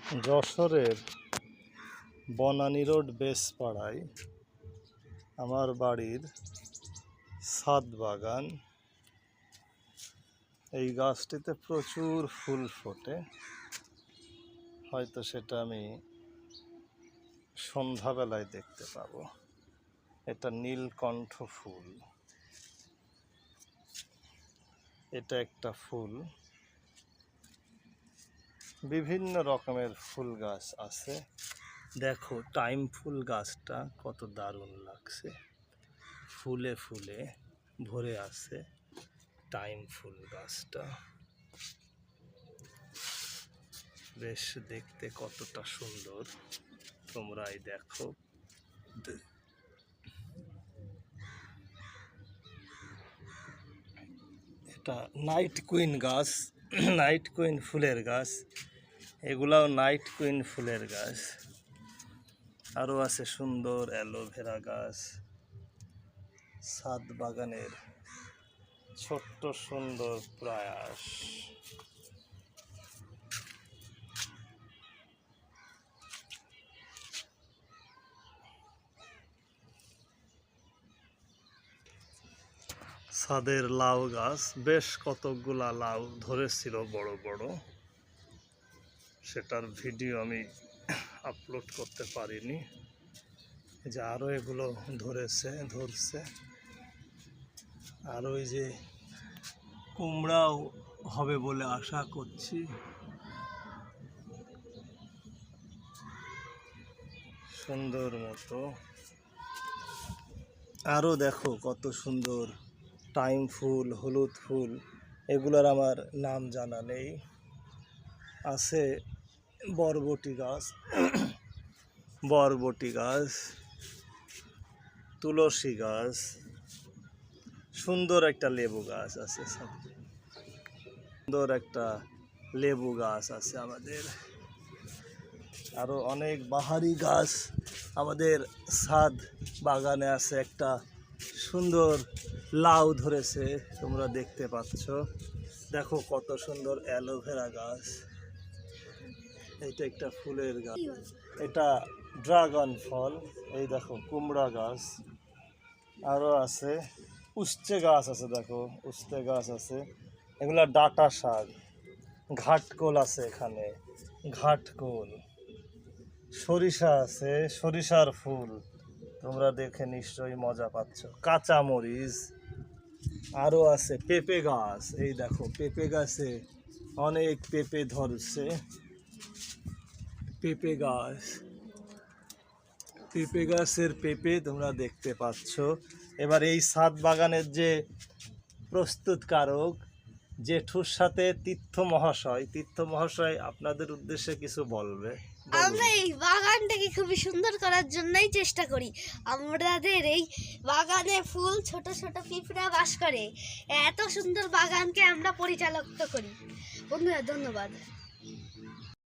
যশোরের বনানী রোড বেসপাড়ায় আমার বাড়ির ছাদ বাগান। এই গাছটিতে প্রচুর ফুল ফোটে, হয়তো সেটা আমি সন্ধ্যাবেলায় দেখতে পাবো। এটা নীলকণ্ঠ ফুল, এটা একটা ফুল। বিভিন্ন রকমের ফুল গাছ আছে। দেখো টাইম ফুল গাছটা কত দারুণ লাগছে, ফুলে ফুলে ভরে আছে টাইম ফুল গাছটা। বেশ দেখতে কতটা সুন্দর, তোমরাই দেখো। এটা নাইট কুইন গাছ, নাইট কুইন ফুলের গাছ। এগুলাও নাইট কুইন ফুলের গাছ। আরও আছে সুন্দর অ্যালোভেরা গাছ। ছাদ বাগানের ছোট্ট সুন্দর প্রয়াস। ছাদের লাউ গাছ, বেশ কতগুলা লাউ ধরেছিল বড় বড়। সেটার ভিডিও আমি আপলোড করতে পারিনি। যে আরও এগুলো ধরছে। আর ওই যে কুমড়াও হবে বলে আশা করছি। সুন্দর মতো আরও দেখো কত সুন্দর টাইম ফুল, হলুদ ফুল। এগুলোর আমার নাম জানা নেই। আছে বরবটি গাছ, বরবটি গাছ, তুলসী গাছ, সুন্দর একটা লেবু গাছ আছে, সুন্দর একটা লেবু গাছ আছে আমাদের। আরো অনেক বাহারি গাছ আমাদের ছাদ বাগানে আছে। একটা সুন্দর লাউ ধরেছে, তোমরা দেখতে পাচ্ছ। দেখো কত সুন্দর অ্যালোভেরা গাছ। এটা একটা ফুলের গাছ, এটা ড্রাগন ফল। এই দেখো কুমড়া গাছ, আরও আছে উচ্ছে গাছ আছে। দেখো উচ্ছে গাছ আছে, এগুলা ডাঁটা শাক। ঘাটকোল আছে এখানে, ঘাটকোল। সরিষা আছে, সরিষার ফুল, তোমরা দেখে নিশ্চয়ই মজা পাচ্ছ। কাঁচা মরিচ। আরও আছে পেঁপে গাছ। এই দেখো পেঁপে গাছে অনেক পেঁপে ধরছে। পেঁপে গাছ, পেঁপে গাছের পেঁপে তোমরা দেখতে পাচ্ছ। এবার এই ছাদ বাগানের যে প্রস্তুতকারক জেঠুর সাথে তীর্থ মহাশয় আপনাদের উদ্দেশ্যে কিছু বলবে। আমরা এই বাগানটাকে খুবই সুন্দর করার জন্যই চেষ্টা করি। আমাদের এই বাগানে ফুল, ছোট ছোট পিঁপড়া বাস করে। এত সুন্দর বাগানকে আমরা পরিচালিত করি। বন্ধুরা ধন্যবাদ।